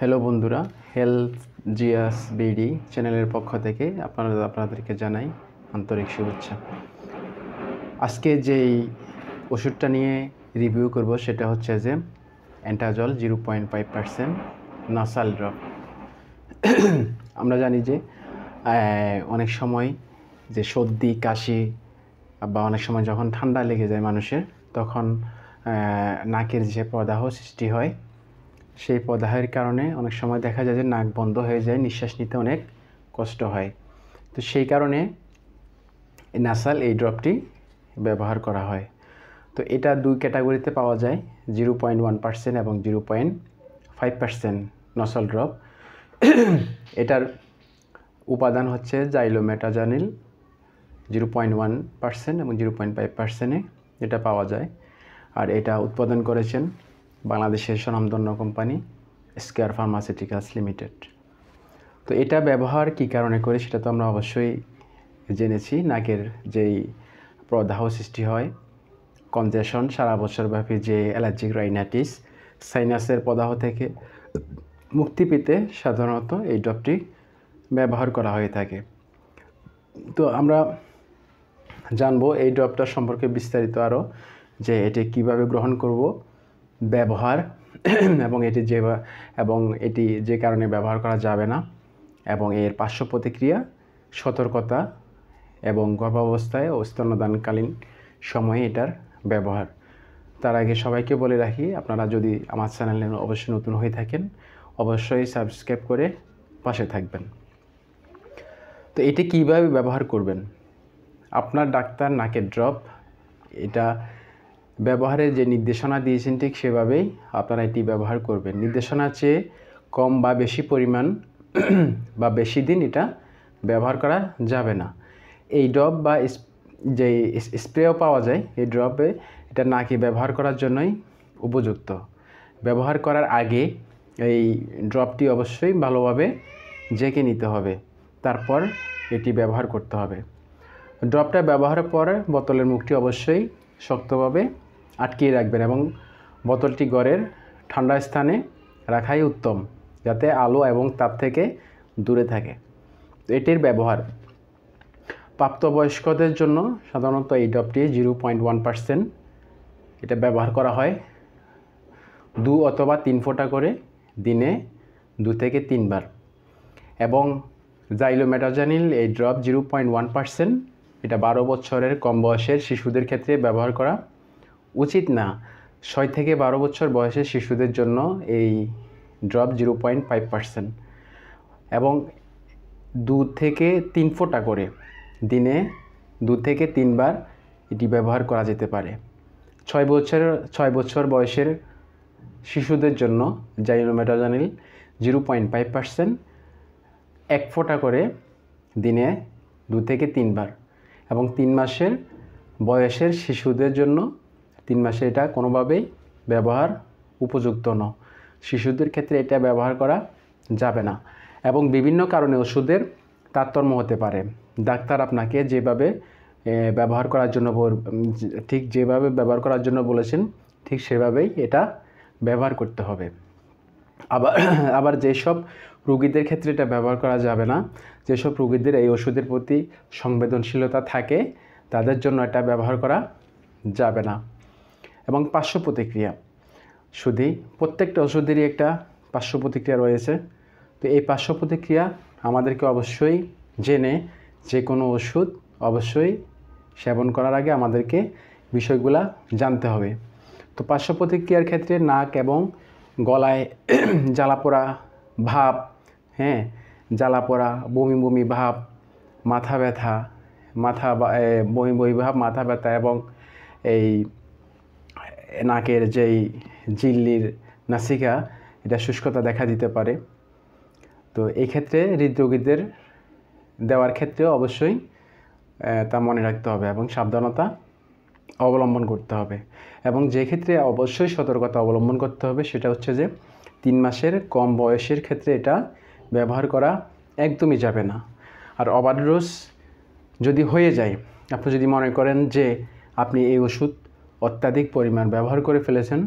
Hello বন্ধুরা, health Zia's BD চ্যানেলের পক্ষ থেকে আপনাদেরকে জানাই আন্তরিক শুভেচ্ছা। আজকে যেই ওষুধটা নিয়ে রিভিউ করব সেটা হচ্ছে যে অ্যান্টাজল 0.5% নাসাল ড্রপ। আমরা জানি যে অনেক সময় যে সর্দি কাশি বা অনেক সময় যখন ঠান্ডা লেগে যায় মানুষের, তখন নাকের যে প্রদাহ সৃষ্টি হয়, সেই প্রদাহের কারণে অনেক সময় দেখা যায় যে নাক বন্ধ হয়ে যায়, নিঃশ্বাস নিতে অনেক কষ্ট হয়। তো সেই কারণে নাসাল এই ড্রপটি ব্যবহার করা হয়। তো এটা দুই ক্যাটাগরিতে পাওয়া যায়, 0.1% এবং 0.5% নাসাল ড্রপ। এটার উপাদান হচ্ছে জাইলোমেটাজানিল, 0.1% এবং 0.5%-এ এটা পাওয়া যায়। আর এটা উৎপাদন করেছেন বাংলাদেশের স্বনামধন্য কোম্পানি স্কয়ার ফার্মাসিউটিক্যালস লিমিটেড। তো এটা ব্যবহার কী কারণে করি সেটা তো আমরা অবশ্যই জেনেছি। নাকের যেই প্রদাহ সৃষ্টি হয়, কনজেশন, সারা বছরব্যাপী যে অ্যালার্জিক রাইনাইটিস, সাইনাসের প্রদাহ থেকে মুক্তি পেতে সাধারণত এই ড্রপটি ব্যবহার করা হয়ে থাকে। তো আমরা জানবো এই ড্রপটার সম্পর্কে বিস্তারিত আরও, যে এটি কিভাবে গ্রহণ করব, ব্যবহার এবং এটি যে কারণে ব্যবহার করা যাবে না, এবং এর পার্শ্ব প্রতিক্রিয়া, সতর্কতা এবং গর্ভাবস্থায় ও স্তন্যদানকালীন সময়ে এটার ব্যবহার। তার আগে সবাইকে বলে রাখি, আপনারা যদি আমার চ্যানেলে অবশ্যই নতুন হয়ে থাকেন, অবশ্যই সাবস্ক্রাইব করে পাশে থাকবেন। তো এটি কিভাবে ব্যবহার করবেন? আপনার ডাক্তার নাকের ড্রপ এটা ব্যবহারের যে নির্দেশনা দিয়েছেন ঠিক সেভাবেই আপনারা এটি ব্যবহার করবেন। নির্দেশনার চেয়ে কম বা বেশি পরিমাণ বা বেশি দিন এটা ব্যবহার করা যাবে না। এই ড্রপ বা যে স্প্রেও পাওয়া যায়, এই ড্রপে এটা নাকে ব্যবহার করার জন্যই উপযুক্ত। ব্যবহার করার আগে এই ড্রপটি অবশ্যই ভালোভাবে ঝেঁকে নিতে হবে, তারপর এটি ব্যবহার করতে হবে। ড্রপটা ব্যবহারের পর বোতলের মুখটি অবশ্যই শক্তভাবে আটকিয়ে রাখবেন এবং বোতলটি ঘরের ঠান্ডা স্থানে রাখাই উত্তম, যাতে আলো এবং তাপ থেকে দূরে থাকে। এটির ব্যবহার প্রাপ্তবয়স্কদের জন্য সাধারণত এই ড্রপটি 0.1% এটা ব্যবহার করা হয় 2 অথবা 3 ফোঁটা করে দিনে 2 থেকে 3 বার। এবং জাইলোমেটাজানিল এই ড্রপ 0.1% এটা 12 বছরের কম বয়সের শিশুদের ক্ষেত্রে ব্যবহার করা উচিত না। 6 থেকে 12 বছর বয়সের শিশুদের জন্য এই ড্রপ 0.5% এবং 2 থেকে 3 ফোঁটা করে দিনে 2 থেকে 3 বার এটি ব্যবহার করা যেতে পারে। 6 বছর বয়সের শিশুদের জন্য জাইলোমেটাজানিল 0.5% 1 ফোঁটা করে দিনে 2 থেকে 3 বার, এবং 3 মাসের বয়সের শিশুদের জন্য 3 মাসে এটা কোনোভাবেই ব্যবহার উপযুক্ত নয়। শিশুদের ক্ষেত্রে এটা ব্যবহার করা যাবে না। এবং বিভিন্ন কারণে ওষুধের তারতম্য হতে পারে। ডাক্তার আপনাকে যেভাবে ব্যবহার করার জন্য বলেছেন ঠিক সেভাবেই এটা ব্যবহার করতে হবে। আবার যেসব রোগীদের ক্ষেত্রে এটা ব্যবহার করা যাবে না, যেসব রোগীদের এই ওষুধের প্রতি সংবেদনশীলতা থাকে, তাদের জন্য এটা ব্যবহার করা যাবে না। এবং পার্শ্ব প্রতিক্রিয়া, প্রত্যেকটা ওষুধেরই একটা পার্শ্ব প্রতিক্রিয়া রয়েছে। তো এই পার্শ্ব প্রতিক্রিয়া আমাদেরকে অবশ্যই জেনে যে কোনো ওষুধ অবশ্যই সেবন করার আগে আমাদেরকে বিষয়গুলা জানতে হবে। তো পার্শ্ব প্রতিক্রিয়ার ক্ষেত্রে নাক এবং গলায় জ্বালাপোড়া ভাব, জ্বালাপোড়া, বমি বমি ভাব, মাথা ব্যথা, বমি বমি ভাব, মাথা ব্যথা, এবং এই নাকের যেই ঝিল্লির নাসিকা এটা শুষ্কতা দেখা দিতে পারে। তো এই ক্ষেত্রে হৃদরোগীদের দেওয়ার ক্ষেত্রেও অবশ্যই তা মনে রাখতে হবে এবং সাবধানতা অবলম্বন করতে হবে। এবং যে ক্ষেত্রে অবশ্যই সতর্কতা অবলম্বন করতে হবে সেটা হচ্ছে যে 3 মাসের কম বয়সের ক্ষেত্রে এটা ব্যবহার করা একদমই যাবে না। আর ওভারডোজ যদি হয়ে যায়, আপনি যদি মনে করেন যে আপনি এই ওষুধ অত্যাধিক পরিমাণ ব্যবহার করে ফেলেছেন,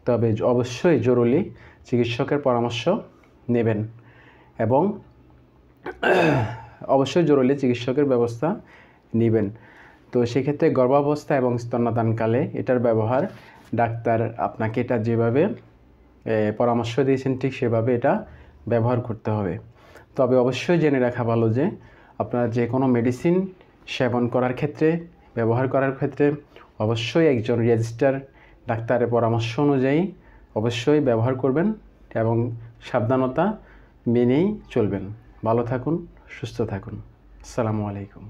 তবে অবশ্যই জরুরি চিকিৎসকের পরামর্শ নেবেন এবং অবশ্যই জরুরি চিকিৎসকের ব্যবস্থা নেবেন। তো সেক্ষেত্রে গর্ভাবস্থা এবং স্তন্যদানকালে এটার ব্যবহার ডাক্তার আপনাকে এটা যেভাবে পরামর্শ দিয়েছেন ঠিক সেভাবে এটা ব্যবহার করতে হবে। তবে অবশ্যই জেনে রাখা ভালো যে আপনারা যে কোনো মেডিসিন সেবন করার ক্ষেত্রে, ব্যবহার করার ক্ষেত্রে অবশ্যই একজন রেজিস্টার ডাক্তারের পরামর্শ অনুযায়ী অবশ্যই ব্যবহার করবেন এবং সাবধানতা মেনেই চলবেন। ভালো থাকুন, সুস্থ থাকুন। আসসালামু আলাইকুম।